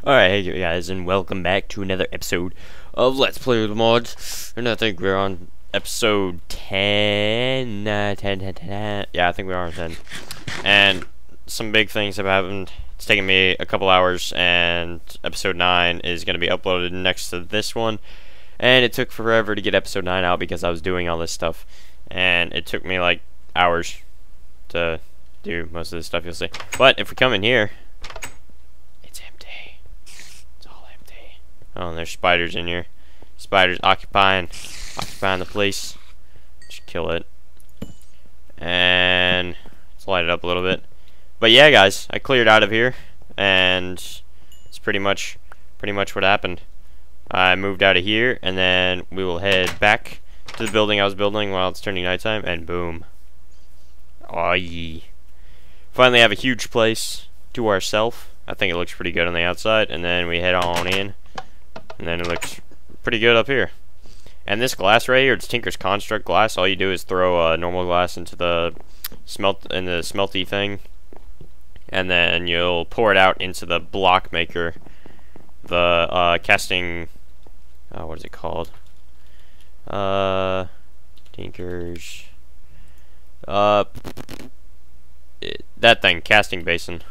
Alright, hey guys, and welcome back to another episode of Let's Play with Mods. And I think we're on episode 10, 10. Yeah, I think we are on 10. And some big things have happened. It's taken me a couple hours, and episode 9 is going to be uploaded next to this one. And it took forever to get episode 9 out because I was doing all this stuff. And it took me like hours to do most of this stuff you'll see. But if we come in here, oh, and there's spiders in here. Spiders occupying the place. Just kill it. And let's light it up a little bit. But yeah, guys, I cleared out of here, and it's pretty much what happened. I moved out of here, and then we will head back to the building I was building while it's turning nighttime, and boom. Aw, yee. Finally have a huge place to ourselves. I think it looks pretty good on the outside, and then we head on in. And then it looks pretty good up here. And this glass right here, it's Tinker's Construct glass. All you do is throw normal glass into the smelty thing, and then you'll pour it out into the block maker. The casting. What is it called? Tinker's. That thing, casting basin.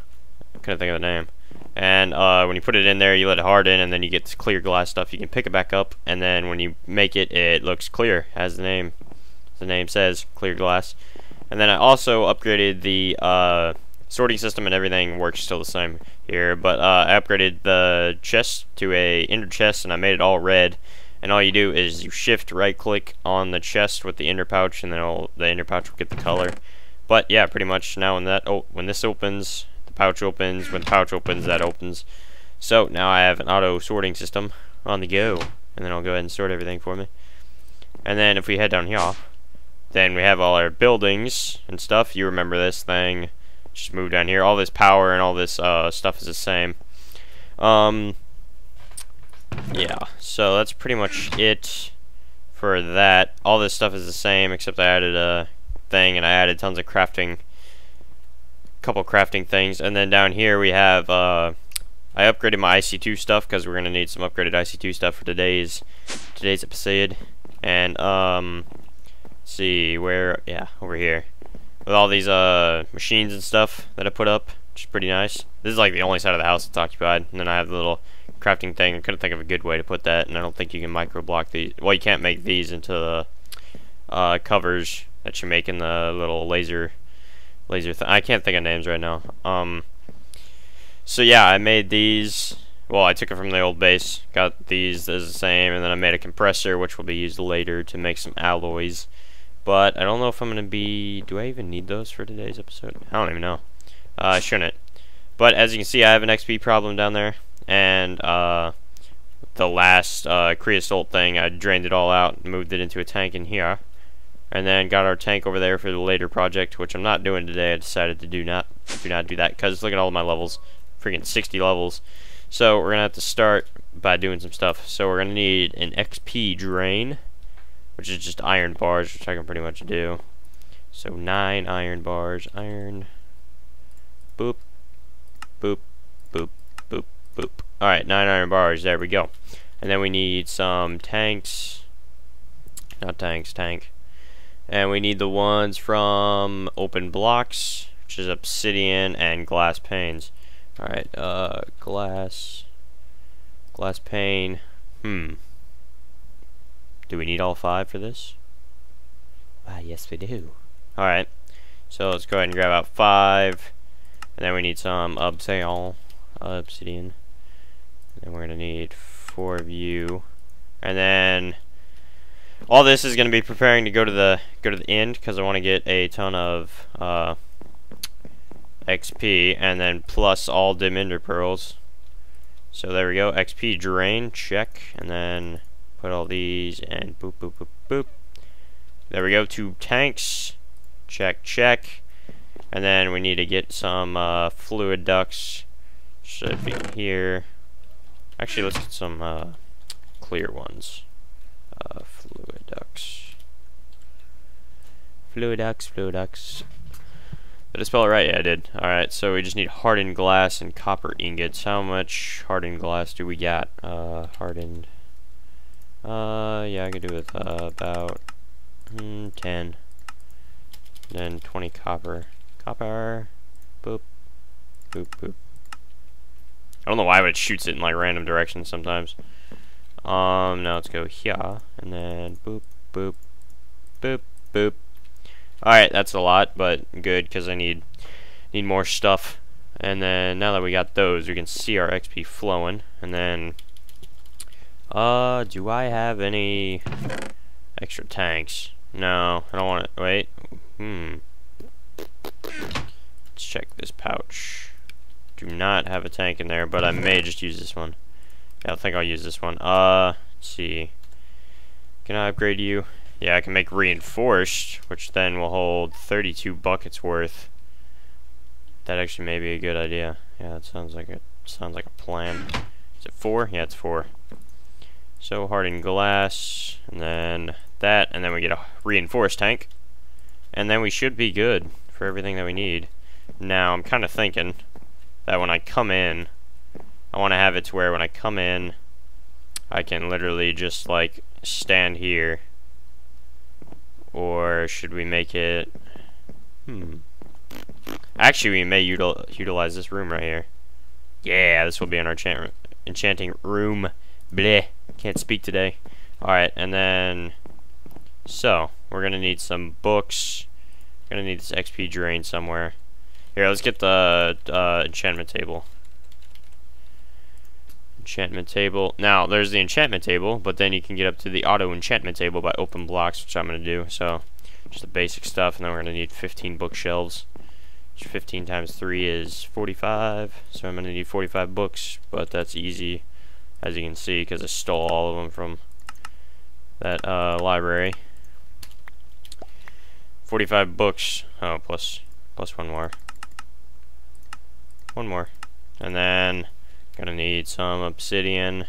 I couldn't think of the name. And when you put it in there, you let it harden, and then you get this clear glass stuff. You can pick it back up, and then when you make it, it looks clear, as the name says, clear glass. And then I also upgraded the sorting system, and everything works still the same here. But I upgraded the chest to a ender chest, and I made it all red. And all you do is you shift right-click on the chest with the ender pouch, and then the ender pouch will get the color. But yeah, pretty much now when this opens, pouch opens. When the pouch opens, that opens. So now I have an auto sorting system on the go, and then I'll go ahead and sort everything for me. And then if we head down here, then we have all our buildings and stuff. You remember this thing? Just move down here. All this power and all this stuff is the same. Yeah. So that's pretty much it for that. All this stuff is the same, except I added a thing, and I added tons of crafting. Couple crafting things, and then down here we have I upgraded my IC2 stuff because we're gonna need some upgraded IC2 stuff for today's episode. And let's see where, yeah, over here with all these machines and stuff that I put up, which is pretty nice. This is like the only side of the house that's occupied, and then I have the little crafting thing. I couldn't think of a good way to put that, and I don't think you can micro block these. Well, you can't make these into the covers that you make in the little laser I can't think of names right now. So yeah, I made these. Well, I took it from the old base, got these as the same, and then I made a compressor which will be used later to make some alloys. But I don't know if I'm gonna be. Do I even need those for today's episode? I don't even know. I shouldn't. But as you can see, I have an XP problem down there, and the last creosote thing, I drained it all out and moved it into a tank in here. And then got our tank over there for the later project, which I'm not doing today. I decided to do not do that because look at all of my levels, freaking 60 levels. So we're gonna have to start by doing some stuff. So we're gonna need an XP drain, which is just iron bars, which I can pretty much do. So 9 iron bars, iron, boop, boop, boop, boop, boop. All right, 9 iron bars. There we go. And then we need some tanks, tank. And we need the ones from open blocks, which is obsidian and glass panes. Alright, glass pane. Do we need all 5 for this? Yes we do. Alright, so let's go ahead and grab out 5. And then we need some obsidian. And then we're going to need 4 of you. And then all this is going to be preparing to go to the end because I want to get a ton of XP, and then plus all dim ender pearls. So there we go. XP drain, check, and then put all these and boop boop boop boop. There we go. 2 tanks, check, and then we need to get some fluid ducts. Should be here. Actually, let's get some clear ones. Fluid ducts. Did I spell it right? Yeah, I did. Alright, so we just need hardened glass and copper ingots. How much hardened glass do we got? Hardened. Yeah, I could do with about 10. Then 20 copper. Copper. Boop. Boop, boop. I don't know why, but it shoots it in like random directions sometimes. Now let's go here. And then boop, boop, boop, boop. Alright, that's a lot, but good, because I need more stuff. And then, now that we got those, we can see our XP flowing. And then, do I have any extra tanks? No, I don't want it. Wait. Let's check this pouch. Do not have a tank in there, but I may just use this one. Yeah, I think I'll use this one. Let's see. Can I upgrade you? Yeah, I can make reinforced, which then will hold 32 buckets worth. That actually may be a good idea. Yeah, that sounds like a plan. Is it 4? Yeah, it's 4. So hardened glass, and then that, and then we get a reinforced tank, and then we should be good for everything that we need. Now I'm kind of thinking that when I come in, I want to have it to where when I come in, I can literally just like stand here. Or should we make it... Actually, we may utilize this room right here. Yeah, this will be in our enchanting room. Bleh. Can't speak today. Alright, and then... So, we're going to need some books. We're going to need this XP drain somewhere. Here, let's get the enchantment table. Enchantment table. Now, there's the enchantment table, but then you can get up to the auto enchantment table by open blocks, which I'm going to do. So, just the basic stuff, and then we're going to need 15 bookshelves. 15 times 3 is 45, so I'm going to need 45 books, but that's easy, as you can see, because I stole all of them from that library. 45 books. Oh, plus one more. One more. And then... Gonna need some obsidian,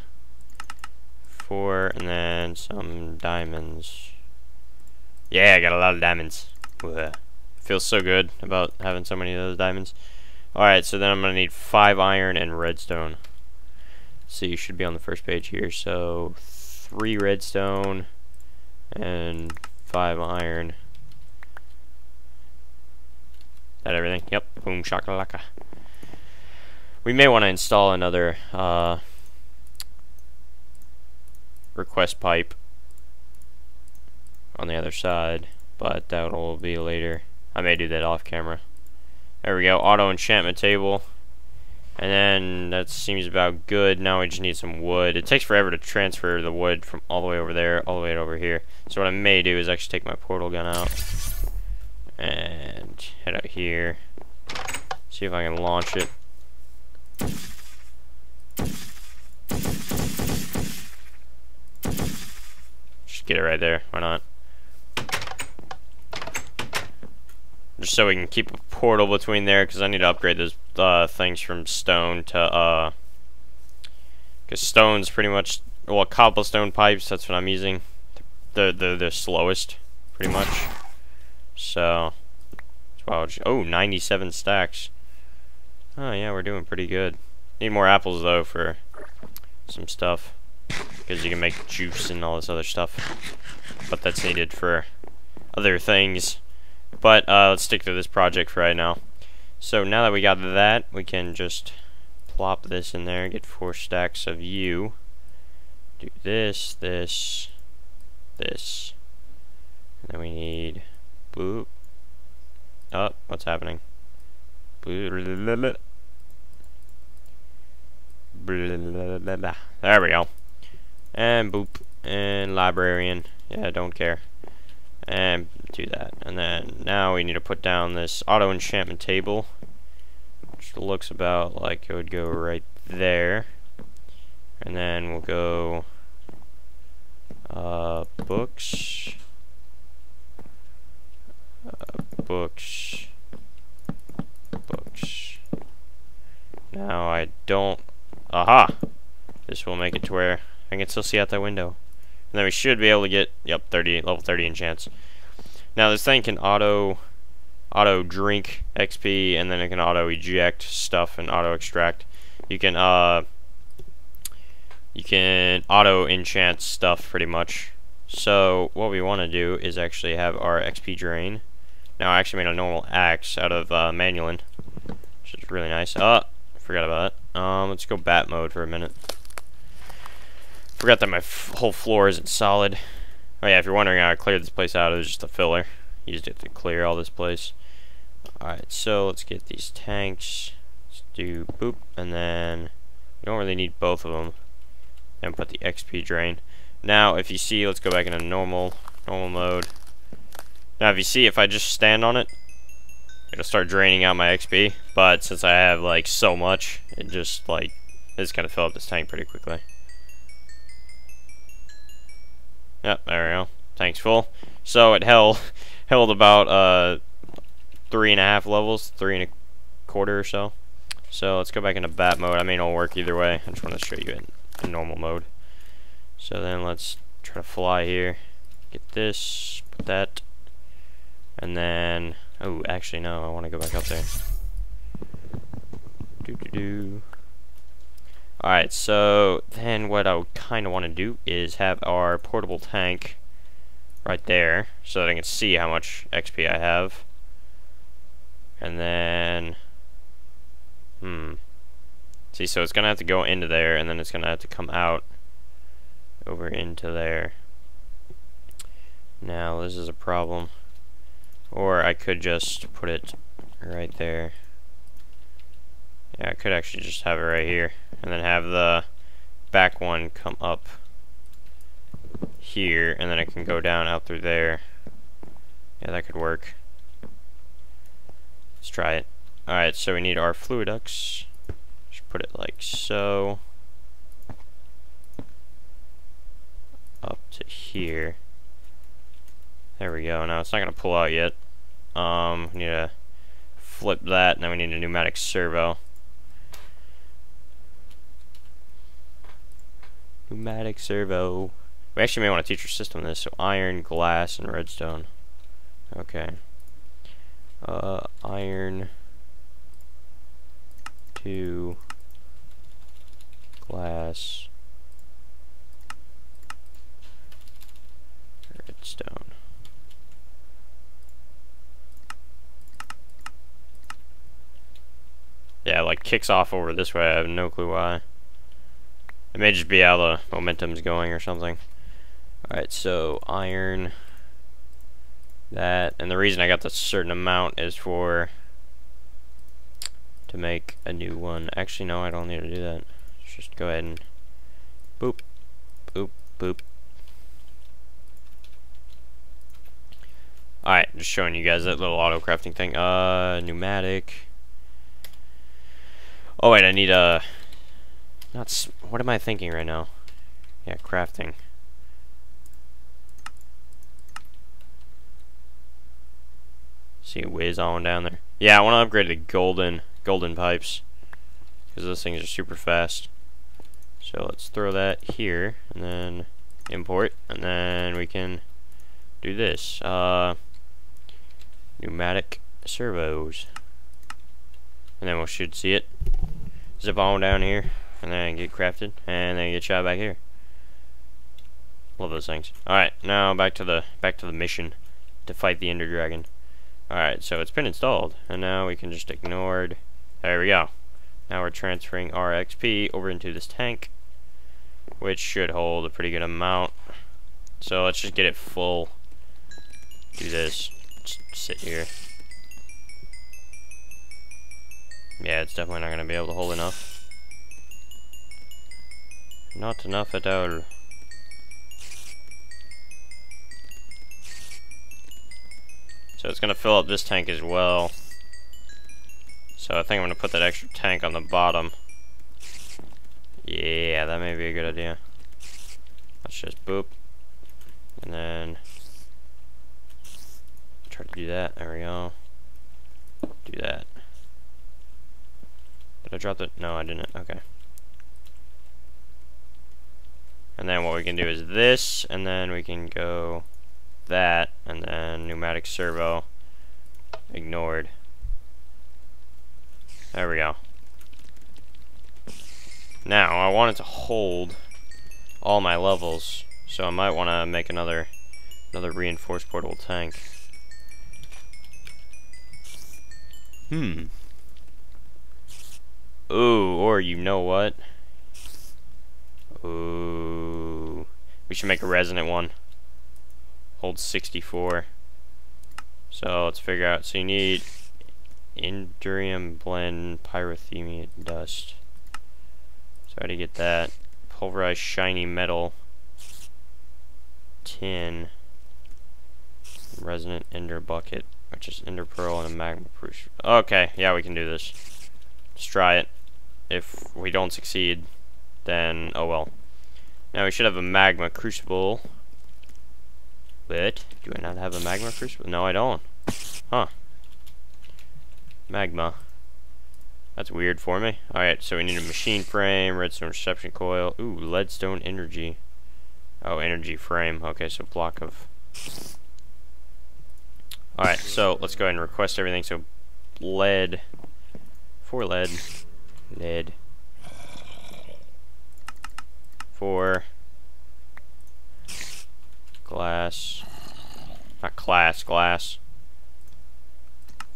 4, and then some diamonds. Yeah, I got a lot of diamonds. Blech. Feels so good about having so many of those diamonds. Alright, so then I'm gonna need 5 iron and redstone. So you should be on the first page here. So 3 redstone and 5 iron. That everything? Yep. Boom shakalaka. We may want to install another request pipe on the other side, but that will be later. I may do that off camera. There we go, auto enchantment table. And then that seems about good. Now we just need some wood. It takes forever to transfer the wood from all the way over there, all the way over here. So what I may do is actually take my portal gun out and head out here. See if I can launch it. Just get it right there, why not? Just so we can keep a portal between there, because I need to upgrade those things from stone to, because stone's pretty much, well, cobblestone pipes, that's what I'm using. They're the slowest, pretty much. So, oh, 97 stacks. Oh yeah, we're doing pretty good. Need more apples though for some stuff, because you can make juice and all this other stuff. But that's needed for other things. But let's stick to this project for right now. So now that we got that, we can just plop this in there, get 4 stacks of you. Do this, this, this. And then we need boop. Oh, what's happening? There we go. And boop. And librarian. Yeah, don't care. And do that. And then now we need to put down this auto enchantment table, which looks about like it would go right there. And then we'll go books. Books. Books. Now I don't. Aha! This will make it to where I can still see out that window. And then we should be able to get, yep, level 30 enchants. Now this thing can auto auto drink XP, and then it can auto eject stuff and auto extract. You can auto enchant stuff pretty much. So what we want to do is actually have our XP drain. Now I actually made a normal axe out of manulin, which is really nice. Forgot about that. Let's go bat mode for a minute. Forgot that my whole floor isn't solid. Oh yeah, if you're wondering how I cleared this place out, it was just a filler. You just have to clear all this place. Alright, so let's get these tanks. Let's do boop, and then we don't really need both of them. And put the XP drain. Now, if you see, let's go back into normal mode. Now, if you see, if I just stand on it, it'll start draining out my XP. But since I have like so much, it just like it's gonna fill up this tank pretty quickly. Yep, there we go. Tank's full. So it held about 3.5 levels, 3.25 or so. So let's go back into bat mode. I mean, it'll work either way. I just want to show you it in normal mode. So then let's try to fly here. Get this, put that, and then oh, actually no, I want to go back up there. Alright, so then what I kind of want to do is have our portable tank right there so that I can see how much XP I have. And then see, so it's gonna have to go into there, and then it's gonna have to come out over into there. Now this is a problem. Or I could just put it right there. Yeah, I could actually just have it right here, and then have the back one come up here, and then it can go down out through there. Yeah, that could work. Let's try it. Alright, so we need our fluiducts. Just put it like so. Up to here. There we go. Now it's not going to pull out yet. We need to flip that, and then we need a pneumatic servo. Pneumatic servo. We actually may want to teach our system this. So iron, glass, and redstone. Okay. Iron to glass, redstone. Yeah, it like kicks off over this way. I have no clue why. It may just be how the momentum's going or something. Alright, so iron, that, and the reason I got this certain amount is to make a new one. Actually, no, I don't need to do that. Let's just go ahead and boop, boop, boop. Alright, just showing you guys that little auto crafting thing. Pneumatic. Oh wait, I need a what am I thinking right now? Yeah, crafting. See a whiz on down there. Yeah, I want to upgrade to golden pipes, because those things are super fast. So let's throw that here, and then import, and then we can do this. Pneumatic servos. And then we should see it zip on down here, and then get crafted, and then get shot back here. Love those things. Alright, now back to the mission to fight the Ender Dragon. Alright, so it's been installed, and now we can just ignore. There we go. Now we're transferring our XP over into this tank, which should hold a pretty good amount. So let's just get it full. Do this. Just sit here. Yeah, it's definitely not going to be able to hold enough. Not enough at all. So it's going to fill up this tank as well. So I think I'm going to put that extra tank on the bottom. Yeah, that may be a good idea. Let's just boop. And then try to do that. There we go. Do that. Did I drop it? No, I didn't. Okay. And then what we can do is this, and then we can go that, and then pneumatic servo ignored. There we go. Now, I want it to hold all my levels, so I might want to make another reinforced portable tank. Ooh, or you know what? Ooh, we should make a resonant one. Holds 64. So let's figure out. So you need Indurium blend pyrothemia dust. So how do you get that? Pulverized shiny metal, tin, resonant ender bucket, which is ender pearl and a magma crucible. Okay, yeah, we can do this. Let's try it. If we don't succeed, then oh well. Now we should have a magma crucible. But do I not have a magma crucible? No, I don't. Huh. Magma. That's weird for me. Alright, so we need a machine frame, redstone reception coil. Ooh, leadstone energy. Oh, energy frame. Okay, so block of... Alright, so let's go ahead and request everything. So, lead. 4 lead. Lead. 4. Glass. Not class, glass.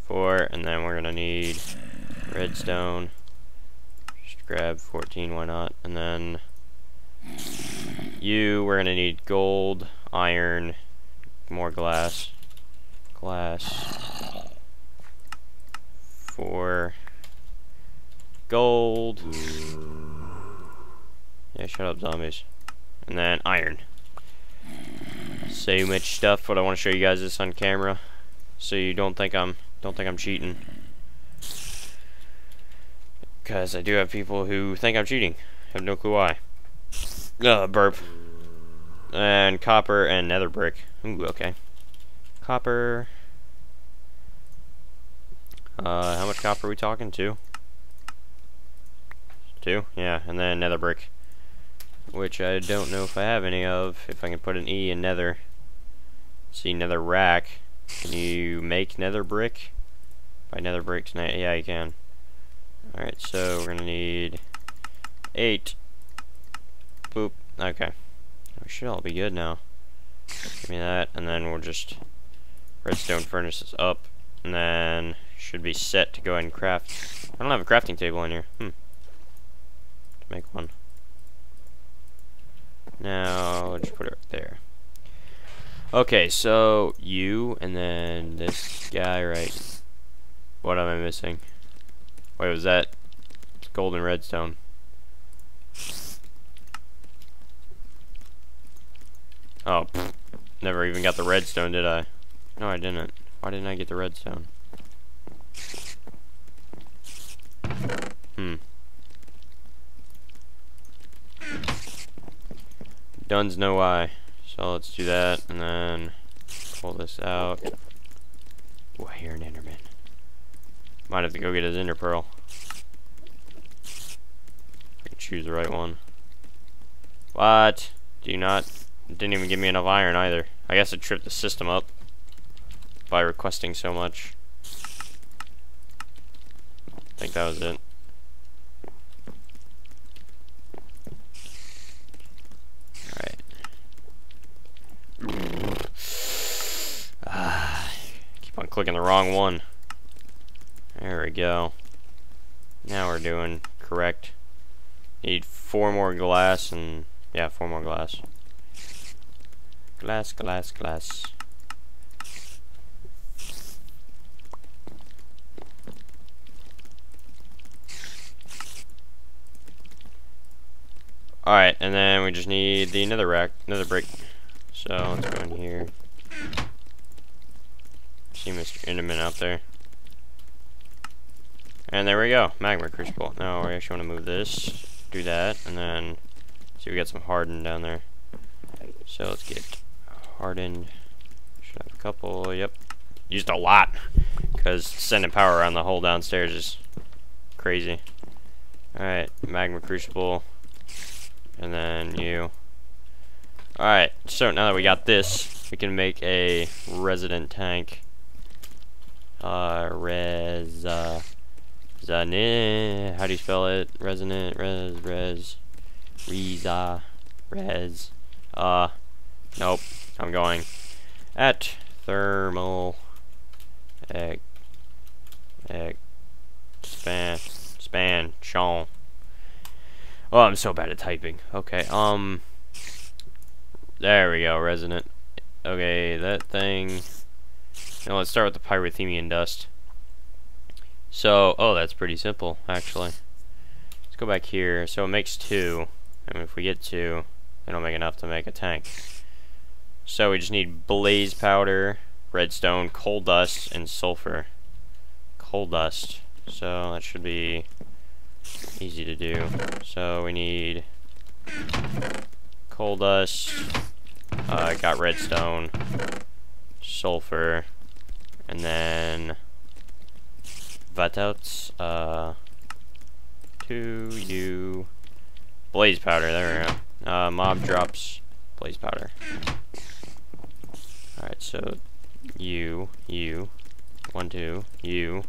4, and then we're gonna need redstone. Just grab 14, why not? And then we're gonna need gold, iron, more glass. Glass. 4 gold. Yeah, shut up, zombies. And then iron. So much stuff, but I want to show you guys this on camera, so you don't think I'm cheating. Because I do have people who think I'm cheating. Have no clue why. Burp. And copper and nether brick. Ooh, okay. Copper. How much copper are we talking? 2? 2? Yeah, and then nether brick. Which I don't know if I have any of. If I can put an E in nether. See, nether rack. Can you make nether brick? By nether bricks? Yeah, you can. Alright, so we're gonna need 8. Boop. Okay. We should all be good now. Give me that, and then we'll just redstone furnace this up, and then should be set to go ahead and craft. I don't have a crafting table in here. To make one. Now, let's put it right there. Okay, so you, and then this guy right. What am I missing? Wait, was that golden redstone? Oh, never even got the redstone, did I? No, I didn't. Why didn't I get the redstone? Duns know why. So let's do that, and then pull this out. Oh, I hear an enderman. Might have to go get his ender pearl. I can choose the right one. What? Do you not? It didn't even give me enough iron either. I guess it tripped the system up by requesting so much. I think that was it. Keep on clicking the wrong one. There we go. Now we're doing correct. Need 4 more glass and yeah, 4 more glass. Glass. Alright, and then we just need the nether brick. So let's go in here. See Mr. Enderman out there. And there we go, magma crucible. Now we actually want to move this, do that, and then see we got some hardened down there. So let's get hardened. Should have a couple. Yep, used a lot because sending power around the whole downstairs is crazy. All right, magma crucible, and then you. All right, so now that we got this, we can make a resident tank. Resonant. How do you spell it? Resonant. Res. Nope. I'm going at thermal expansion. Oh, I'm so bad at typing. Okay, there we go, resonant. Okay, that thing. Now let's start with the pyrothemian dust. So, oh, that's pretty simple, actually. Let's go back here. So it makes 2, and if we get 2, it'll make enough to make a tank. So we just need blaze powder, redstone, coal dust, and sulfur. Coal dust. So that should be easy to do. So we need coal dust. I got redstone, sulfur, and then what else? 2U blaze powder. There we go. Mob drops blaze powder. All right, so U 1 2 U.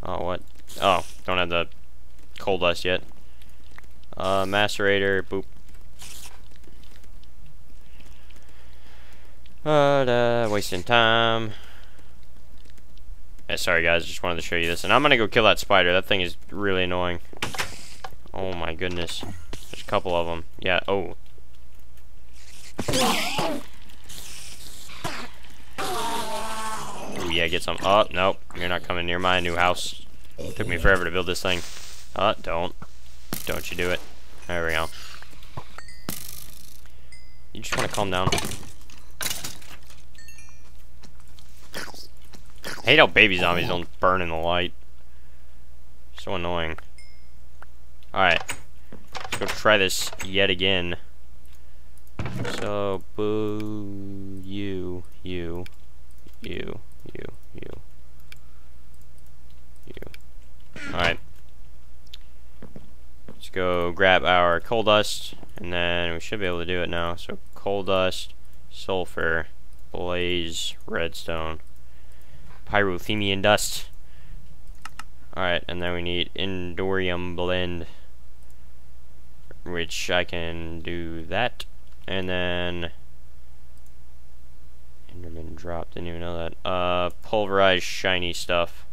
Oh, what? Oh, don't have the coal dust yet. Macerator, boop. Wasting time. Yeah, sorry guys, just wanted to show you this. And I'm gonna go kill that spider. That thing is really annoying. Oh my goodness. There's a couple of them. Yeah, oh. Ooh, yeah, get some. Oh, nope. You're not coming near my new house. Took me forever to build this thing. Don't. Don't you do it. There we go. You just want to calm down. I hate how baby zombies don't burn in the light. So annoying. Alright. Let's go try this yet again. So, boo, you. Alright. Let's go grab our coal dust, and then we should be able to do it now. So, coal dust, sulfur, blaze, redstone, pyrothemian dust. Alright, and then we need Endorium blend, which I can do that. And then Enderman drop, didn't even know that. Pulverized shiny stuff.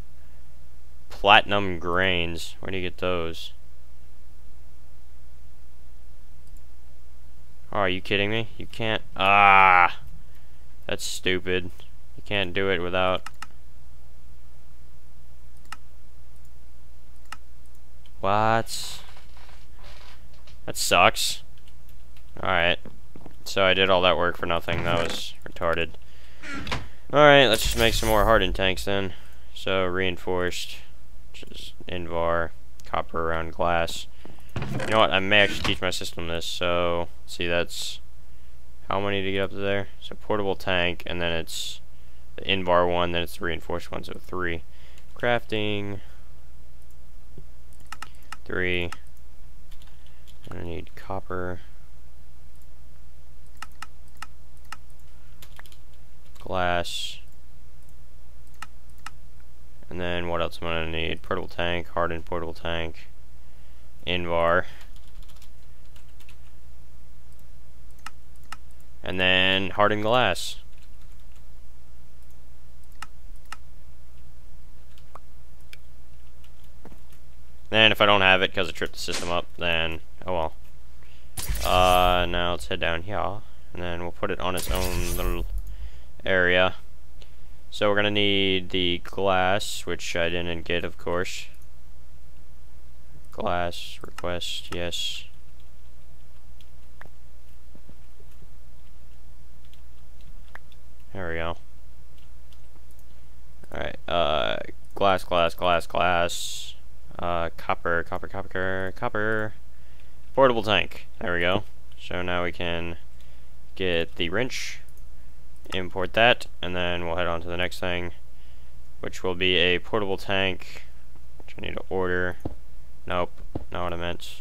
Platinum grains. Where do you get those? Oh, are you kidding me? You can't. Ah! That's stupid. You can't do it without. What? That sucks. Alright. So I did all that work for nothing. That was retarded. Alright, let's just make some more hardened tanks then. So reinforced, which is Invar, copper around glass. You know what? I may actually teach my system this. So, see, that's how many to get up to there? So portable tank, and then it's the Invar one, then it's the reinforced one, so 3. Crafting. 3. I need copper. Glass. And then what else am I gonna need? Portable tank, hardened portable tank, Invar. And then hardened glass. And if I don't have it because I tripped the system up, then oh well. Now let's head down here, and then we'll put it on its own little area. So we're gonna need the glass, which I didn't get, of course. Glass request, yes. There we go. Alright, glass. Copper. Portable tank. There we go. So now we can get the wrench, import that, and then we'll head on to the next thing, which will be a portable tank, which I need to order. Nope, not what I meant.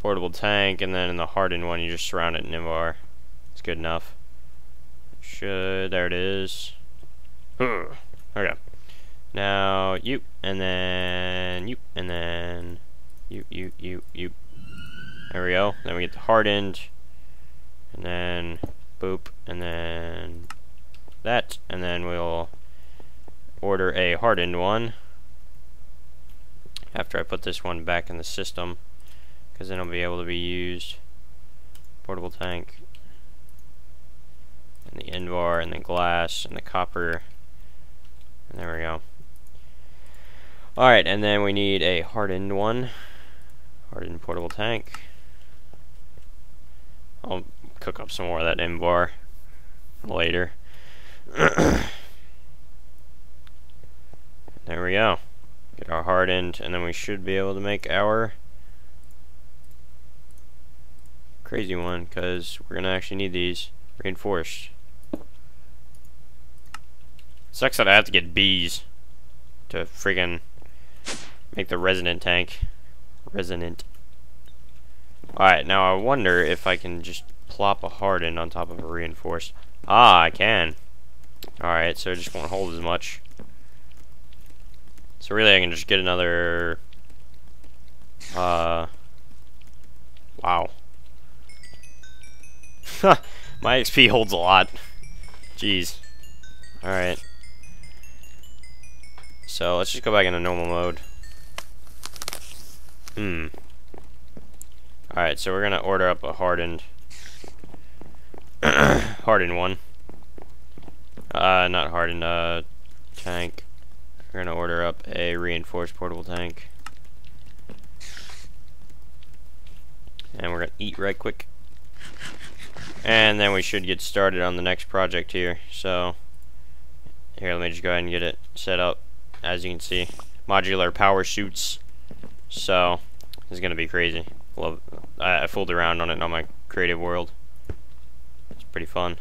portable tank, and then in the hardened one you just surround it in Invar. It's good enough. There it is. Okay. Now you, and then you, and then you. There we go. Then we get the hardened, and then boop, and then that, and then we'll order a hardened one after I put this one back in the system, because then it'll be able to be used. Portable tank, and the Invar, and the glass, and the copper, and there we go. Alright, and then we need a hardened one. Hardened portable tank. I'll cook up some more of that Invar later. There we go. Get our hardened, and then we should be able to make our crazy one, because we're going to actually need these reinforced. Sucks that I have to get bees to friggin' make the resonant tank. Resonant. Alright, now I wonder if I can just plop a hardened on top of a reinforced. Ah, I can. Alright, so it just won't hold as much. So really I can just get another... Wow. My XP holds a lot. Jeez. Alright. So let's just go back into normal mode. Alright, so we're gonna order up a hardened hardened one. Not hardened, tank. We're gonna order up a reinforced portable tank. And we're gonna eat right quick. And then we should get started on the next project here. So here, let me just go ahead and get it set up. As you can see, modular power chutes. So this is gonna be crazy. Love. I fooled around on it on my creative world. It's pretty fun.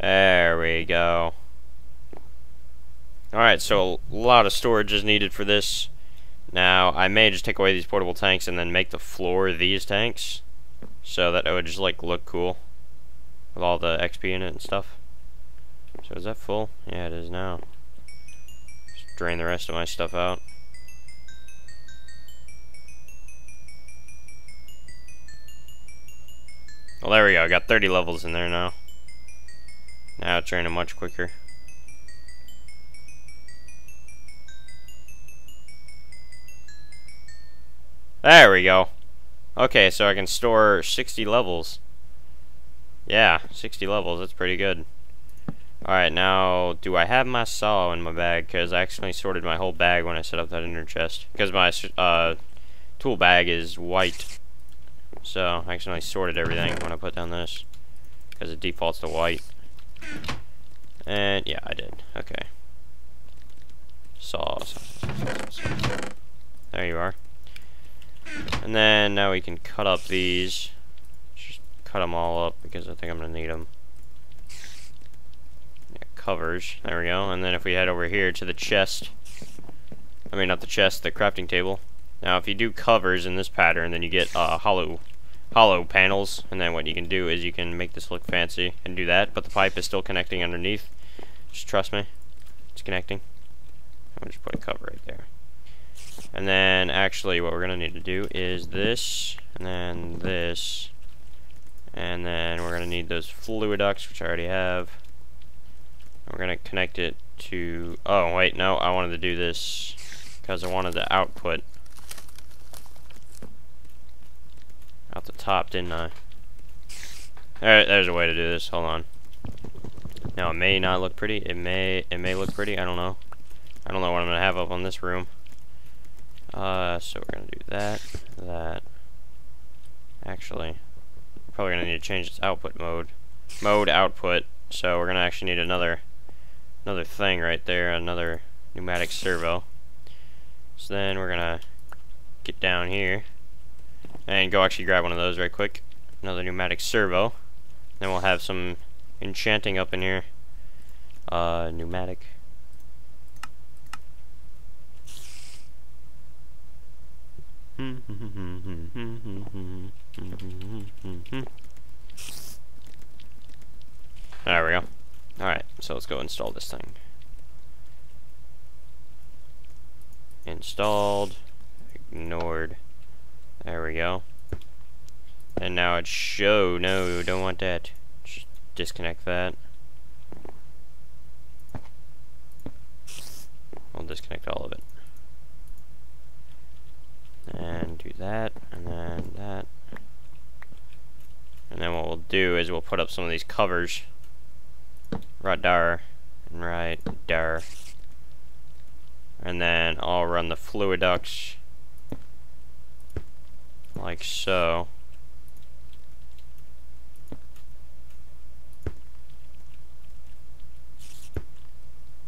There we go. Alright, so a lot of storage is needed for this. Now, I may just take away these portable tanks and then make the floor these tanks, so that it would just like look cool with all the XP in it and stuff. So is that full? Yeah, it is now. Just drain the rest of my stuff out. Well, there we go. I got 30 levels in there now. Now it's draining much quicker. There we go. Okay, so I can store 60 levels. Yeah, 60 levels. That's pretty good. Alright, now, do I have my saw in my bag? Because I accidentally sorted my whole bag when I set up that inner chest. Because my tool bag is white. So, I accidentally sorted everything when I put down this. Because it defaults to white. And, yeah, I did. Okay. Saw. There you are. And then, now we can cut up these. Just cut them all up, because I think I'm going to need them. Yeah, covers. There we go. And then if we head over here to the chest. I mean, not the chest, the crafting table. Now, if you do covers in this pattern, then you get hollow panels, and then what you can do is you can make this look fancy and do that, but the pipe is still connecting underneath. Just trust me, it's connecting. I'm gonna just put a cover right there. And then actually what we're gonna need to do is this, and then this, and then we're gonna need those fluid ducts, which I already have. And we're gonna connect it to, oh wait, no, I wanted to do this because I wanted the output out the top, didn't I? There's a way to do this. Hold on. Now it may not look pretty. It may look pretty. I don't know. I don't know what I'm gonna have up on this room. So we're gonna do that. Actually, probably gonna need to change its output mode. Mode output. So we're gonna actually need another thing right there. Another pneumatic servo. So then we're gonna get down here and go actually grab one of those right quick. Another pneumatic servo. Then we'll have some enchanting up in here. Pneumatic. There we go. Alright, so let's go install this thing. Installed. Ignored. There we go. And now it's show. No, don't want that. Just disconnect that. I'll disconnect all of it. And do that, and then that. And then what we'll do is we'll put up some of these covers. Right there, and right there. And then I'll run the fluid ducts like so.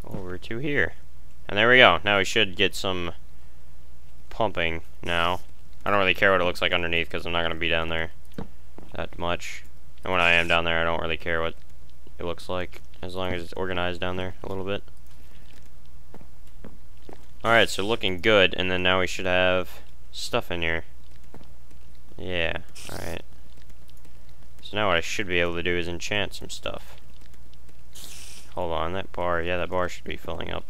Over to here. And there we go. Now we should get some pumping now. I don't really care what it looks like underneath because I'm not going to be down there that much. And when I am down there, I don't really care what it looks like as long as it's organized down there a little bit. Alright, so looking good, and then now we should have stuff in here. Yeah, alright. So now what I should be able to do is enchant some stuff. Hold on, that bar, yeah, that bar should be filling up.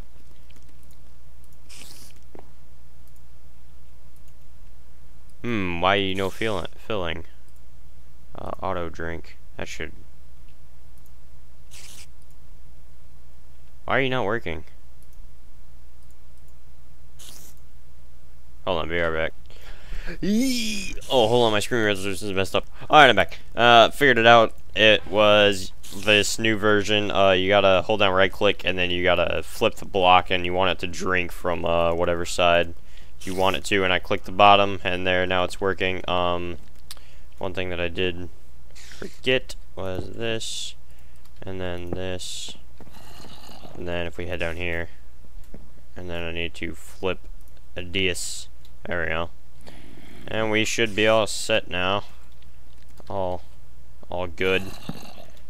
Why you no filling? Auto drink, that should... Why are you not working? Hold on, be right back. Oh, hold on, my screen resolution is messed up. Alright, I'm back. Figured it out. It was this new version. You gotta hold down right click and then you gotta flip the block and you want it to drink from whatever side you want it to. And I clicked the bottom and there, now it's working. One thing that I did forget was this, and then this, and then if we head down here, and then I need to flip a DS. There we go. And we should be all set now. All good.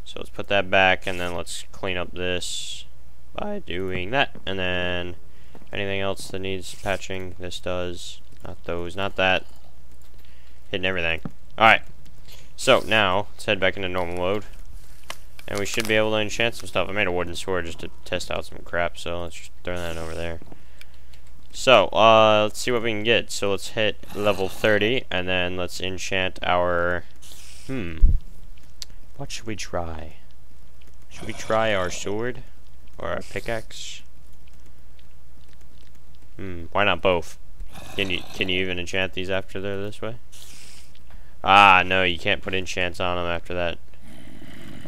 So let's put that back, and then let's clean up this by doing that. And then anything else that needs patching, this does. Not those, not that. Hitting everything. Alright. So now let's head back into normal mode. And we should be able to enchant some stuff. I made a wooden sword just to test out some crap, so let's just throw that over there. So, let's see what we can get. So let's hit level 30, and then let's enchant our... What should we try? Should we try our sword? Or our pickaxe? Why not both? Can you even enchant these after they're this way? Ah, no, you can't put enchants on them after that.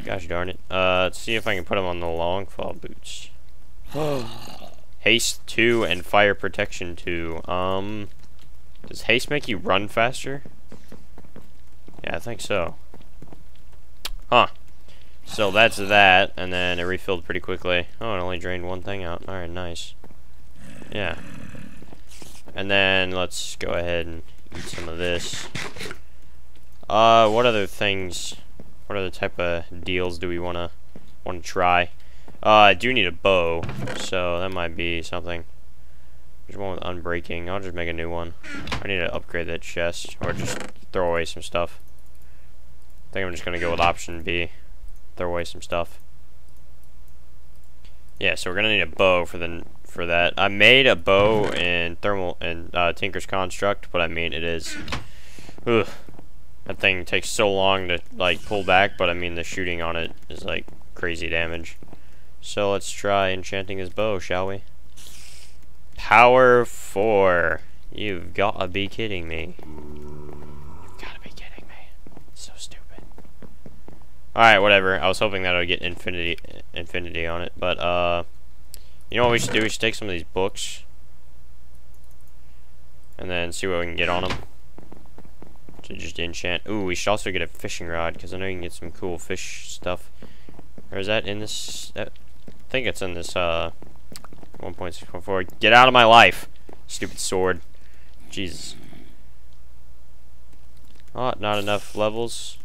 Gosh darn it. Let's see if I can put them on the long fall boots. Haste 2 and fire protection 2. Does haste make you run faster? Yeah, I think so. Huh. So that's that, and then it refilled pretty quickly. Oh, it only drained one thing out. Alright, nice. Yeah. And then let's go ahead and eat some of this. What other things, what other type of deals do we wanna try? I do need a bow, so that might be something. There's one with unbreaking. I'll just make a new one. I need to upgrade that chest, or just throw away some stuff. I think I'm just gonna go with option B. Throw away some stuff. Yeah, so we're gonna need a bow for that. I made a bow in Tinker's Construct, but I mean it is. Ugh. That thing takes so long to like pull back, but I mean the shooting on it is like crazy damage. So let's try enchanting his bow, shall we? Power 4. You've gotta be kidding me. You've gotta be kidding me. It's so stupid. Alright, whatever. I was hoping that I would get infinity on it, but you know what we should do? We should take some of these books and then see what we can get on them. To just enchant. Ooh, we should also get a fishing rod, because I know you can get some cool fish stuff. Or is that in this? I think it's in this 1.6.4. Get out of my life, stupid sword. Jesus. Oh, not enough levels.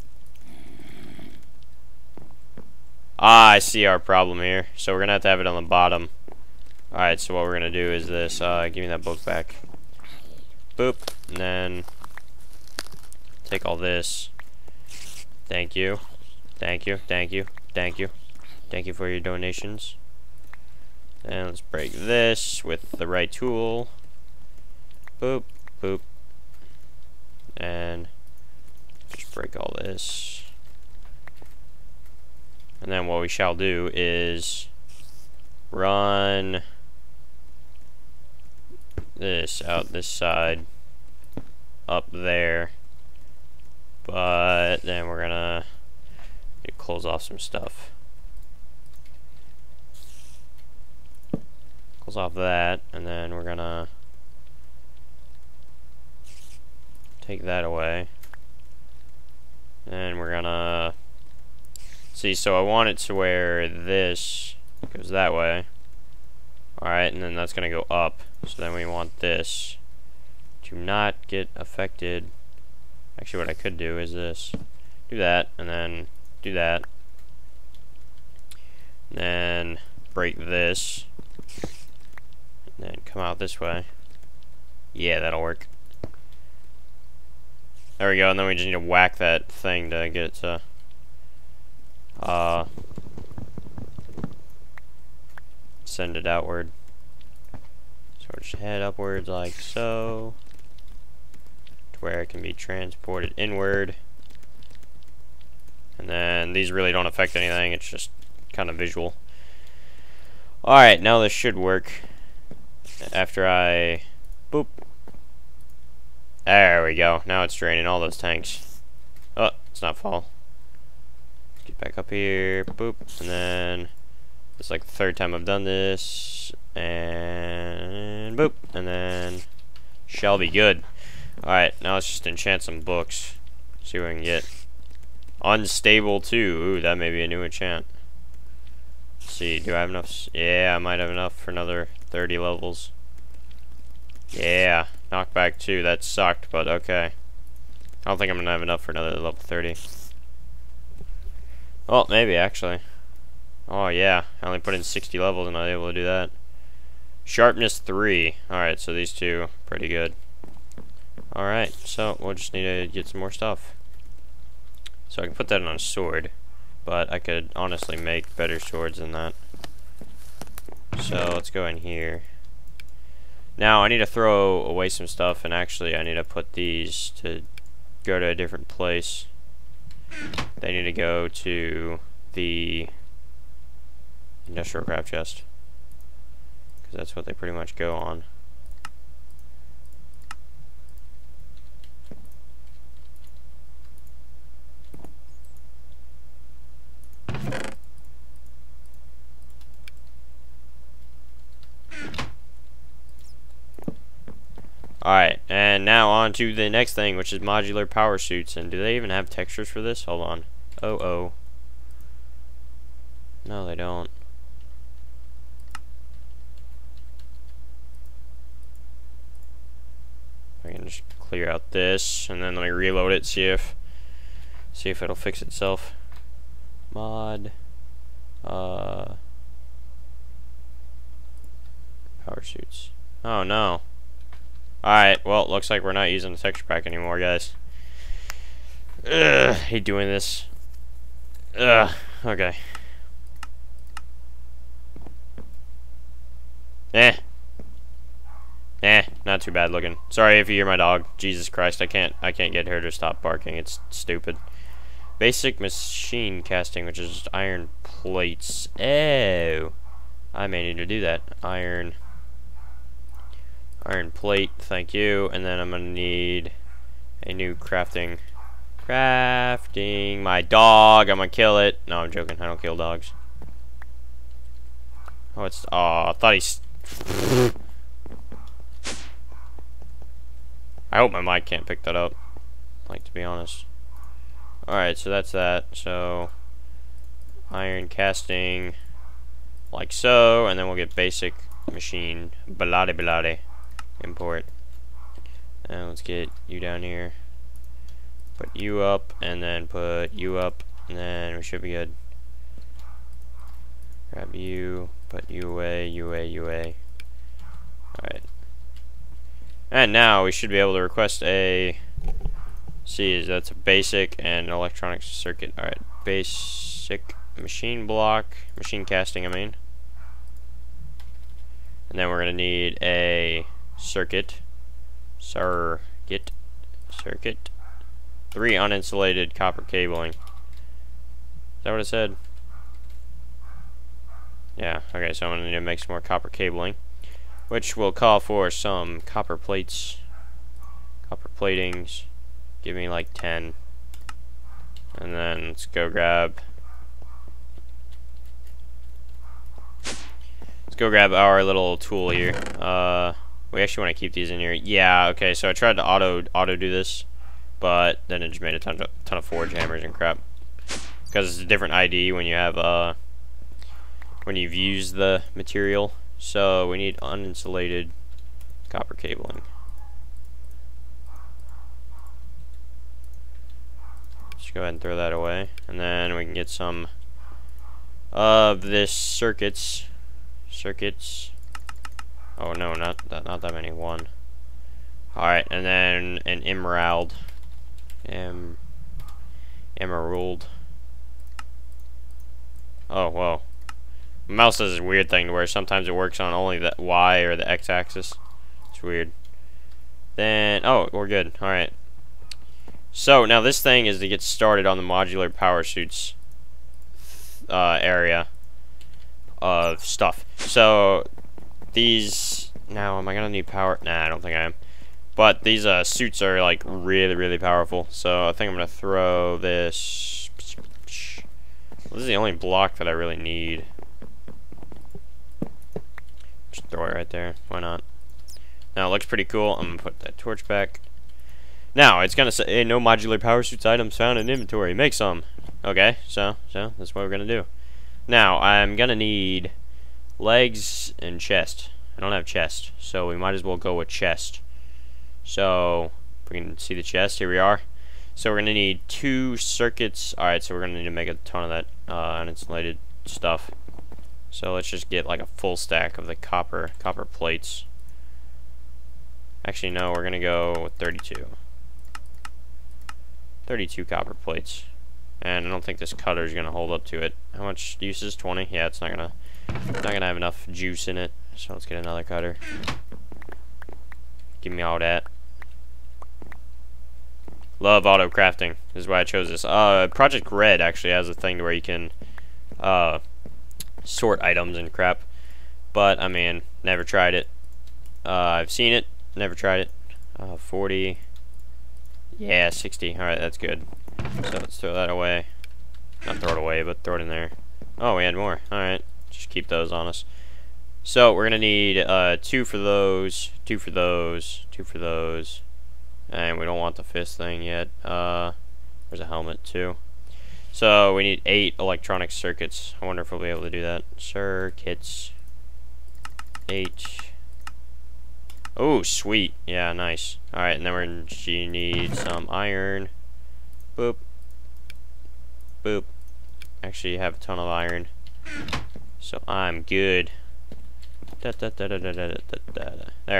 Ah, I see our problem here. So we're gonna have it on the bottom. Alright, so what we're gonna do is this. Give me that book back. boop, and then take all this. Thank you, thank you, thank you, thank you, thank you for your donations. And let's break this with the right tool. Boop, boop, and just break all this. And then what we shall do is run this out this side up there, but then we're gonna close off some stuff. Close off that, and then we're gonna take that away, and we're gonna see. So I want it to where this goes that way. Alright, and then that's gonna go up. So then we want this to not get affected. Actually, what I could do is this. Do that, and then do that. And then break this. And then come out this way. Yeah, that'll work. There we go, and then we just need to whack that thing to get it to send it outward. So we'll just head upwards like so, to where it can be transported inward. And then these really don't affect anything, it's just kind of visual. Alright, now this should work. After I boop. There we go. Now it's draining all those tanks. Oh, it's not full. Get back up here, boop, and then it's like the third time I've done this, and boop, and then shall be good. Alright, now let's just enchant some books. See what we can get. Unstable 2. Ooh, that may be a new enchant. Let's see, do I have enough? Yeah, I might have enough for another 30 levels. Yeah, knockback 2. That sucked, but okay. I don't think I'm gonna have enough for another level 30. Well, maybe actually. Oh yeah, I only put in 60 levels and I was able to do that. Sharpness 3. Alright, so these two, pretty good. Alright, so we'll just need to get some more stuff. So I can put that on a sword, but I could honestly make better swords than that. So let's go in here. Now I need to throw away some stuff, and actually I need to put these to go to a different place. They need to go to the industrial craft chest, because that's what they pretty much go on. Alright, and now on to the next thing, which is modular power suits. And do they even have textures for this? Hold on. Oh. No, they don't. I can just clear out this, and then let me reload it, see if it'll fix itself. Mod power suits. Oh no. Alright, well, it looks like we're not using the texture pack anymore, guys. Ugh, hate doing this. Ugh, okay. Not too bad looking. Sorry if you hear my dog. Jesus Christ, I can't get her to stop barking. It's stupid. Basic machine casting, which is just iron plates. Oh, I may need to do that. Iron plate, thank you. And then I'm gonna need a new crafting. My dog. I'm gonna kill it. No, I'm joking. I don't kill dogs. Oh, it's. Oh, I thought he's. I hope my mic can't pick that up. Like, to be honest. Alright, so that's that. So, iron casting, like so, and then we'll get basic machine. Belade. Import. And let's get you down here. Put you up, and then put you up, and then we should be good. Grab you, put you away. Alright. And now we should be able to request a... See, that's a basic and electronic circuit. Alright, basic machine block, machine casting, I mean. And then we're going to need a circuit. Circuit. 3 uninsulated copper cabling. Is that what it said? Yeah, okay, so I'm going to need to make some more copper cabling, which will call for some copper plates. Copper platings. Give me like 10. And then let's go grab... our little tool here. We actually want to keep these in here. Yeah, okay, so I tried to auto do this, but then it just made a ton of forge hammers and crap. Because it's a different ID when you have when you've used the material. So we need uninsulated copper cabling. Just go ahead and throw that away, and then we can get some of this circuits. Oh no, not that many. One. All right, and then an emerald. Emerald. Oh whoa. My mouse does this weird thing to where sometimes it works on only the Y or the X axis. It's weird. Then oh, we're good. All right. So now this thing is to get started on the modular power suits area of stuff. So these now, am I gonna need power? Nah, I don't think I am. But these suits are like really powerful. So I think I'm gonna throw this. This is the only block that I really need. Just throw it right there. Why not? Now it looks pretty cool. I'm gonna put that torch back. Now it's gonna say, hey, no modular power suits items found in inventory. Make some. Okay, so that's what we're gonna do. Now I'm gonna need legs and chest. I don't have chest, so we might as well go with chest. So if we can see the chest, here we are. So we're gonna need 2 circuits. Alright, so we're gonna need to make a ton of that uninsulated stuff. So let's just get like a full stack of the copper plates. Actually no, we're gonna go with 32. 32 copper plates. And I don't think this cutter is gonna hold up to it. How much use is 20? Yeah, it's not gonna have enough juice in it. So let's get another cutter. Give me all that. Love auto crafting. This is why I chose this. Project Red actually has a thing where you can sort items and crap. But I mean, never tried it. I've seen it, never tried it. 40. Yeah, 60. Alright, that's good. So let's throw that away. Not throw it away, but throw it in there. Oh, we had more. Alright. Just keep those on us. So we're gonna need 2 for those, 2 for those, 2 for those. And we don't want the fist thing yet. There's a helmet too. So we need 8 electronic circuits. I wonder if we'll be able to do that. Circuits. 8. Oh, sweet. Yeah, nice. Alright, and then we're gonna need some iron. Boop. Boop. Actually, you have a ton of iron. So I'm good. There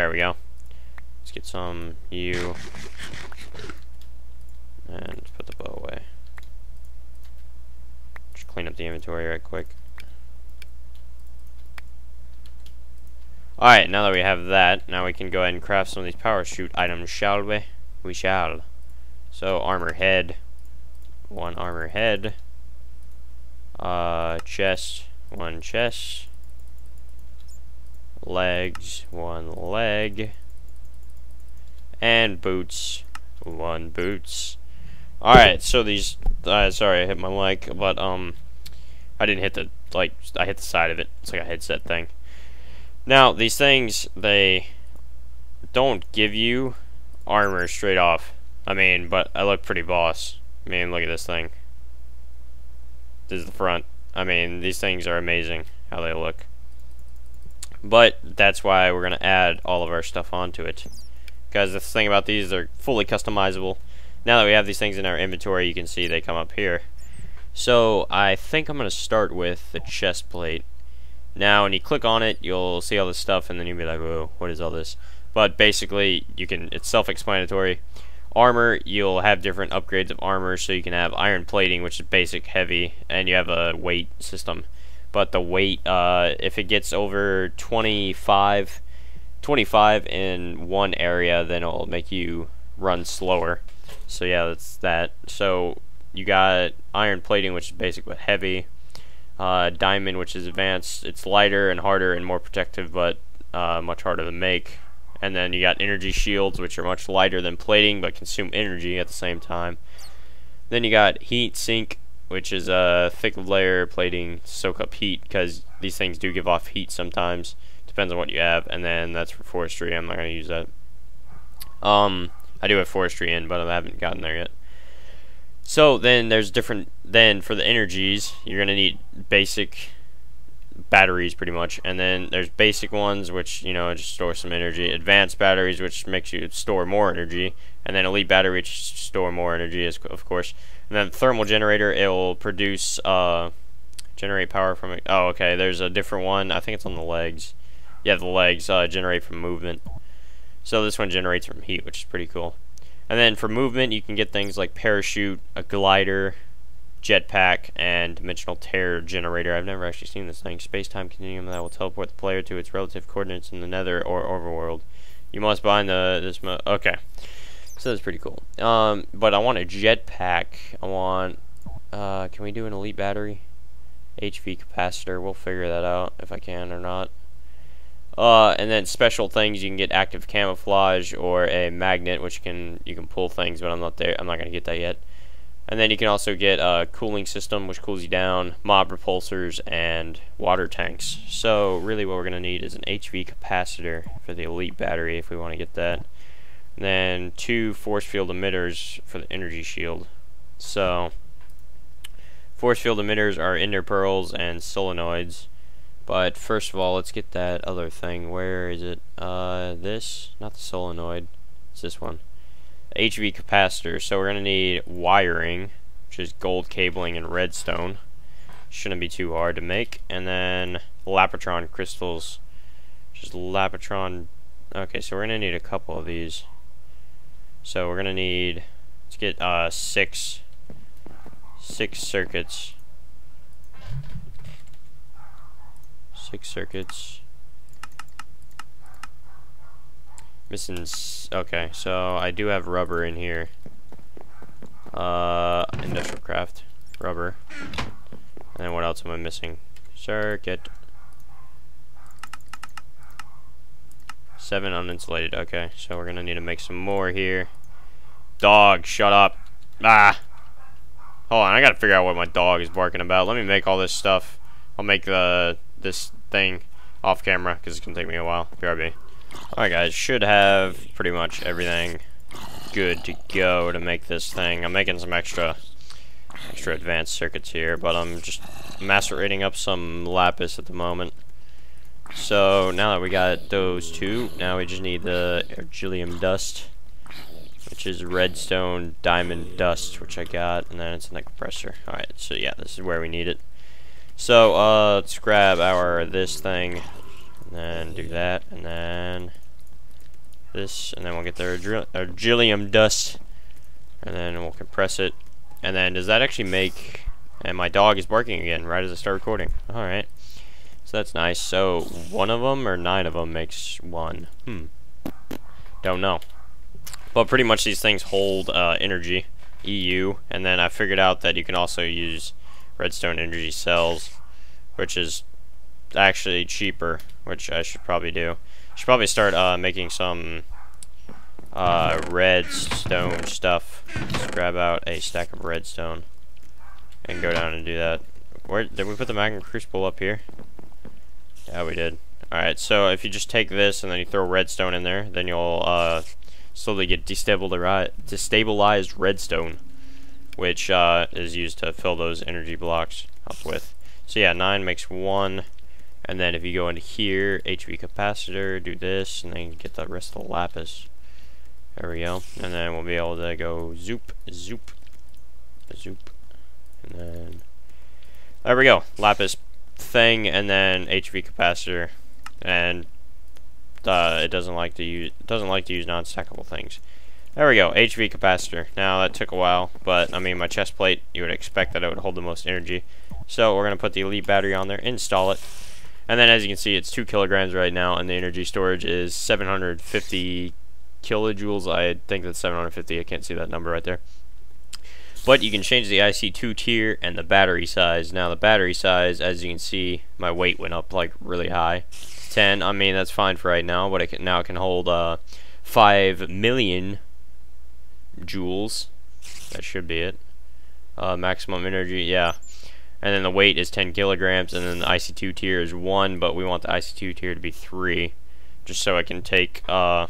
we go. Let's get some you. And put the bow away. Just clean up the inventory right quick. Alright, now that we have that, now we can go ahead and craft some of these power shoot items, shall we? We shall. So, armor head. 1 armor head. Chest. 1 chest. Legs. 1 leg. And boots. 1 boots. Alright, so these... sorry, I hit my mic, but, I didn't hit the, like, I hit the side of it. It's like a headset thing. Now, these things, they don't give you armor straight off. I mean, but I look pretty boss. I mean, look at this thing. This is the front. I mean, these things are amazing, how they look. But that's why we're going to add all of our stuff onto it. Because the thing about these, they're fully customizable. Now that we have these things in our inventory, you can see they come up here. So, I think I'm going to start with the chest plate. Now, when you click on it, you'll see all this stuff, and then you'll be like, whoa, what is all this? but basically it's self-explanatory. Armor, you'll have different upgrades of armor, so you can have iron plating, which is basic heavy, and you have a weight system. But the weight, if it gets over 25 in one area, then it'll make you run slower. So yeah, that's that. So you got iron plating, which is basic but heavy. Diamond, which is advanced. It's lighter and harder and more protective, but much harder to make. And then you got energy shields, which are much lighter than plating, but consume energy at the same time. Then you got heat sink, which is a thick layer plating to soak up heat, because these things do give off heat sometimes. Depends on what you have. And then that's for forestry. I'm not going to use that. I do have forestry in, but I haven't gotten there yet. So then there's different. Then for the energies, you're going to need basic batteries pretty much, and then there's basic ones, which just store some energy, advanced batteries, which makes you store more energy, and then elite battery, which store more energy, of course. And then thermal generator, it will produce generate power from it. Oh, okay, there's a different one. I think it's on the legs. Yeah, the legs generate from movement. So this one generates from heat, which is pretty cool. And then for movement, you can get things like parachute, a glider, jetpack, and dimensional tear generator. I've never actually seen this thing. Space-time continuum that will teleport the player to its relative coordinates in the nether or overworld. You must bind okay. So that's pretty cool. But I want a jetpack. I want can we do an elite battery? HV capacitor. We'll figure that out if I can or not. And then special things, you can get active camouflage or a magnet, which you can pull things, but I'm not gonna get that yet. And then you can also get a cooling system, which cools you down, mob repulsors, and water tanks. So really what we're going to need is an HV capacitor for the elite battery if we want to get that. And then 2 force field emitters for the energy shield. So force field emitters are ender pearls and solenoids. But first of all, let's get that other thing. Where is it? This? Not the solenoid. It's this one. HV capacitor. So we're going to need wiring, which is gold cabling and redstone. Shouldn't be too hard to make. And then Lapotron crystals, which is Lapotron. Okay, so we're going to need a couple of these. So we're going to need, let's get 6 circuits. 6 circuits. Missing. Okay, so I do have rubber in here. Industrial craft, rubber. And then what else am I missing? Circuit. 7 uninsulated. Okay, so we're gonna need to make some more here. Dog, shut up. Ah! Hold on, I gotta figure out what my dog is barking about. Let me make all this stuff. I'll make this thing off camera, because it's gonna take me a while. BRB. Alright guys, should have pretty much everything good to go to make this thing. I'm making some extra advanced circuits here, but I'm just macerating up some lapis at the moment. So now that we got those two, now we just need the ergilium dust, which is redstone diamond dust, which I got, and then it's in the compressor. Alright, so yeah, this is where we need it. So let's grab this thing, and then do that, and then this, and then we'll get the ergilium dust, and then we'll compress it. And then does that actually make, and my dog is barking again right as I start recording. Alright, so that's nice. So 1 of them or 9 of them makes 1. Don't know, but pretty much these things hold energy, EU, and then I figured out that you can also use redstone energy cells, which is actually cheaper, which I should probably do. Should probably start making some redstone stuff. Let's grab out a stack of redstone and go down and do that. Where did we put the magma crucible? Up here? Yeah, we did. Alright, so if you just take this and then you throw redstone in there, then you'll slowly get destabilized redstone, which is used to fill those energy blocks up with. So yeah, 9 makes 1. And then if you go into here, HV capacitor, do this, and then get the rest of the lapis. There we go. And then we'll be able to go zoop, zoop, zoop. And then there we go. Lapis thing, and then HV capacitor. And it doesn't like to use non-stackable things. There we go, HV capacitor. Now that took a while, but I mean my chest plate, you would expect that it would hold the most energy. So we're gonna put the elite battery on there, install it, and then as you can see, it's 2 kilograms right now, and the energy storage is 750 kilojoules. I think that's 750. I can't see that number right there. But you can change the IC2 tier and the battery size. Now the battery size, as you can see, my weight went up like really high. 10. I mean that's fine for right now, but now it can hold 5 million joules. That should be it. Maximum energy, yeah. And then the weight is 10 kilograms, and then the IC2 tier is 1, but we want the IC2 tier to be 3, just so I can take the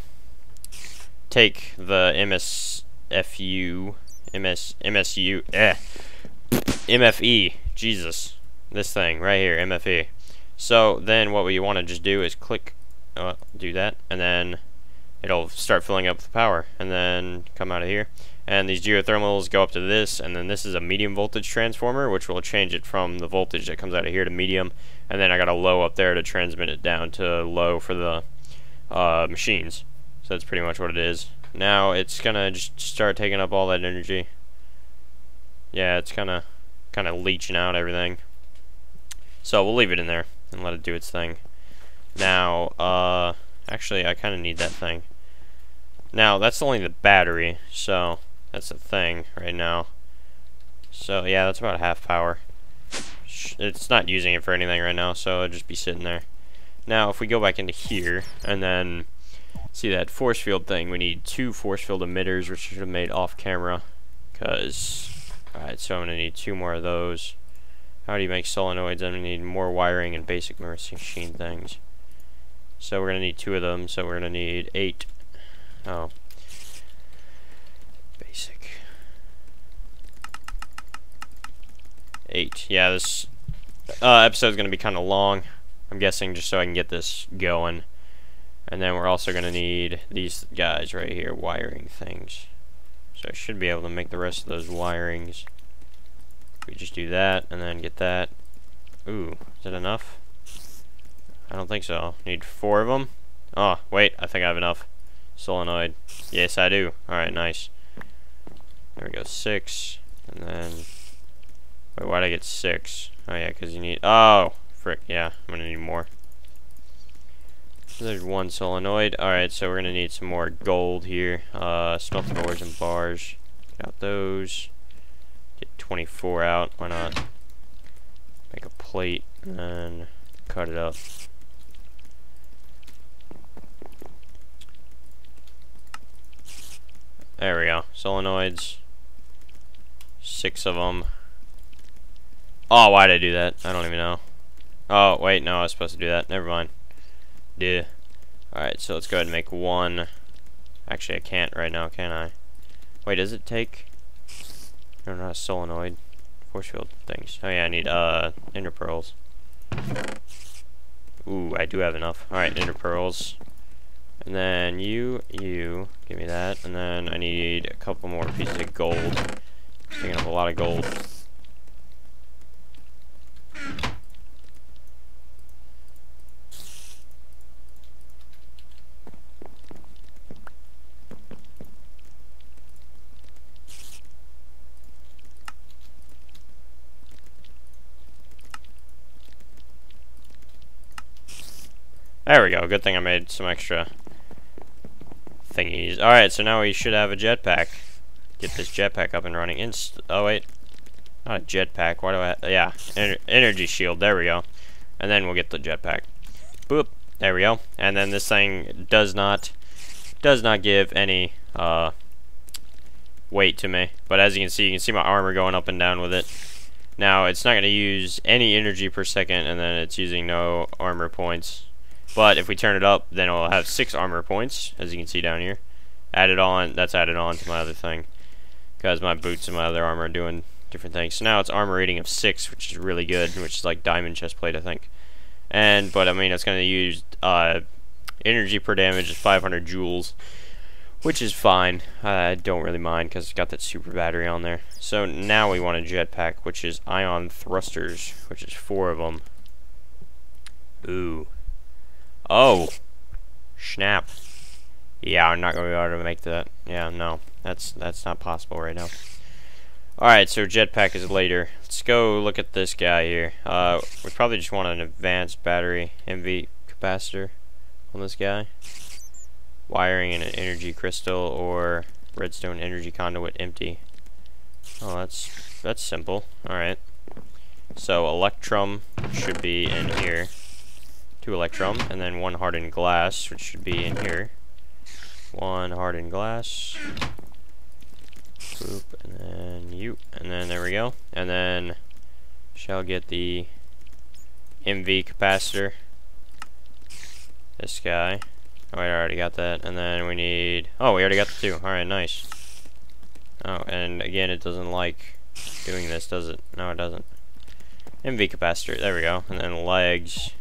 MFE, Jesus, this thing right here, MFE. So then what we want to just do is click, do that, and then it'll start filling up with power, and then come out of here. And these geothermals go up to this, and then this is a medium voltage transformer, which will change it from the voltage that comes out of here to medium, and then I got a low up there to transmit it down to low for the machines. So that's pretty much what it is. Now it's gonna just start taking up all that energy. Yeah, it's kind of leeching out everything. So we'll leave it in there and let it do its thing. Now, actually, I kind of need that thing. Now that's only the battery, so that's the thing right now. So yeah, that's about half power. It's not using it for anything right now, so it'll just be sitting there. Now if we go back into here and then see that force field thing, we need 2 force field emitters, which should have made off camera, because alright, so I'm gonna need 2 more of those. How do you make solenoids? I'm gonna need more wiring and basic machine things. So we're gonna need 2 of them, so we're gonna need 8. Oh, basic 8. Yeah, this episode is going to be kind of long, I'm guessing, just so I can get this going. And then we're also going to need these guys right here, wiring things. So I should be able to make the rest of those wirings. We just do that and then get that. Ooh, is that enough? I don't think so. Need 4 of them. Oh, wait, I think I have enough. Solenoid. Yes, I do. Alright, nice. There we go, 6. And then... wait, why'd I get 6? Oh, yeah, because you need... oh, frick, yeah, I'm gonna need more. So there's 1 solenoid. Alright, so we're gonna need some more gold here. Smelting ores and bars. Get out those. Get 24 out. Why not? Make a plate and then cut it up. There we go. Solenoids. 6 of them. Oh, why did I do that? I don't even know. Oh, wait, no, I was supposed to do that. Never mind. Duh. Alright, so let's go ahead and make 1. Actually, I can't right now, can I? Wait, does it take... no, not a solenoid. Force field things. Oh, yeah, I need, ender pearls. Ooh, I do have enough. Alright, ender pearls. And then you, give me that. And then I need a couple more pieces of gold. Picking up a lot of gold. There we go. Good thing I made some extra thingies. Alright, so now we should have a jetpack. Get this jetpack up and running. Oh, wait. Not a jetpack. Why do I... yeah. Energy shield. There we go. And then we'll get the jetpack. Boop. There we go. And then this thing does not give any weight to me. But as you can see my armor going up and down with it. Now, it's not going to use any energy per second, and then it's using no armor points. But if we turn it up, then it'll have 6 armor points, as you can see down here. Added on, that's added on to my other thing. Because my boots and my other armor are doing different things. So now it's armor rating of 6, which is really good, which is like diamond chestplate, I think. But I mean, it's going to use energy per damage is 500 joules, which is fine. I don't really mind because it's got that super battery on there. So now we want a jetpack, which is ion thrusters, which is 4 of them. Ooh. Oh. Snap. Yeah, I'm not going to be able to make that. Yeah, no. That's not possible right now. Alright, so jetpack is later. Let's go look at this guy here. We probably just want an advanced battery MV capacitor on this guy. Wiring in an energy crystal or redstone energy conduit empty. Oh, that's simple. Alright. So electrum should be in here. 2 electrum, and then 1 hardened glass, which should be in here. 1 hardened glass. Boop, and then you, and then there we go. And then shall get the MV capacitor. This guy. Oh, I already got that. And then we need, oh, we already got the 2. Alright, nice. Oh, and again, it doesn't like doing this, does it? No, it doesn't. MV capacitor, there we go. And then legs,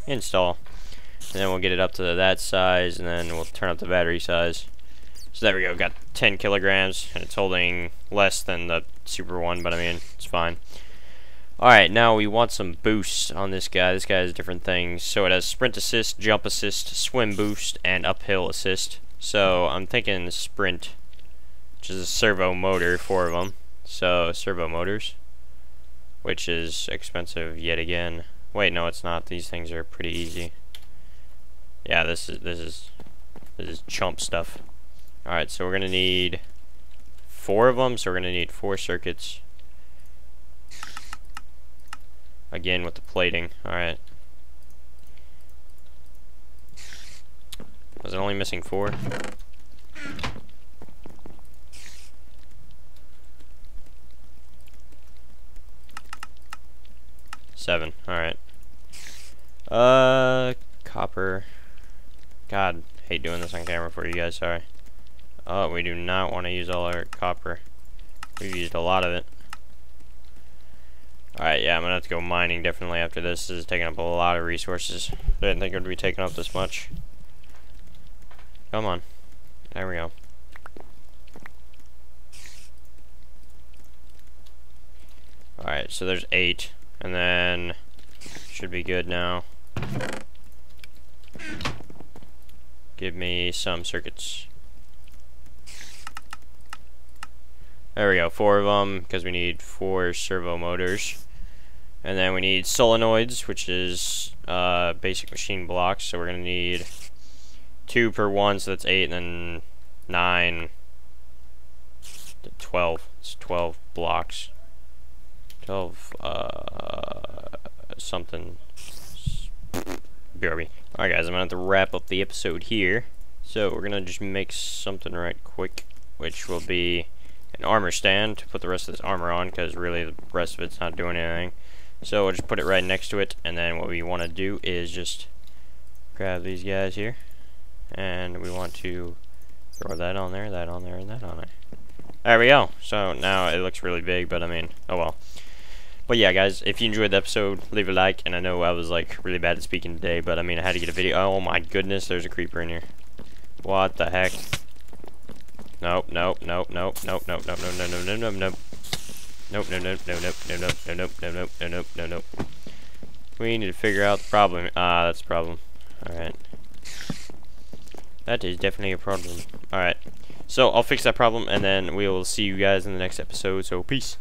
install. And then we'll get it up to that size, and then we'll turn up the battery size. So there we go, got 10 kilograms, and it's holding less than the super one, but I mean, it's fine. Alright, now we want some boost on this guy. This guy has different things. So it has sprint assist, jump assist, swim boost, and uphill assist. So I'm thinking sprint, which is a servo motor, 4 of them. So servo motors, which is expensive yet again. Wait, no, it's not. These things are pretty easy. Yeah, this is chump stuff. Alright, so we're gonna need 4 of them, so we're gonna need 4 circuits. Again with the plating. Alright. Was it only missing 4? Seven. Alright. Copper. God, hate doing this on camera for you guys, sorry. Oh, we do not want to use all our copper. We've used a lot of it. Alright, yeah, I'm gonna have to go mining definitely after this. This is taking up a lot of resources. I didn't think it would be taking up this much. Come on. There we go. Alright, so there's 8. And then should be good now. Give me some circuits. There we go, 4 of them, because we need 4 servo motors. And then we need solenoids, which is basic machine blocks, so we're going to need 2 per one, so that's 8, and then 9 to 12. It's 12 blocks. 12, something. BRB. Alright guys, I'm gonna have to wrap up the episode here. So we're gonna just make something right quick, which will be an armor stand to put the rest of this armor on, because really the rest of it's not doing anything. So we'll just put it right next to it, and then what we want to do is just grab these guys here, and we want to throw that on there, that on there, and that on there. There we go. So now it looks really big, but I mean, oh well. But yeah, guys, if you enjoyed the episode, leave a like. And I know I was like really bad at speaking today, but I mean, I had to get a video. Oh my goodness, there's a creeper in here. What the heck? Nope, nope, nope, nope, nope, nope, nope, nope, nope, nope, nope, nope. Nope, nope, nope, nope, nope, nope, nope, nope, nope, nope, nope, nope, nope. We need to figure out the problem. Ah, that's the problem. Alright. That is definitely a problem. Alright. So I'll fix that problem, and then we will see you guys in the next episode. So peace.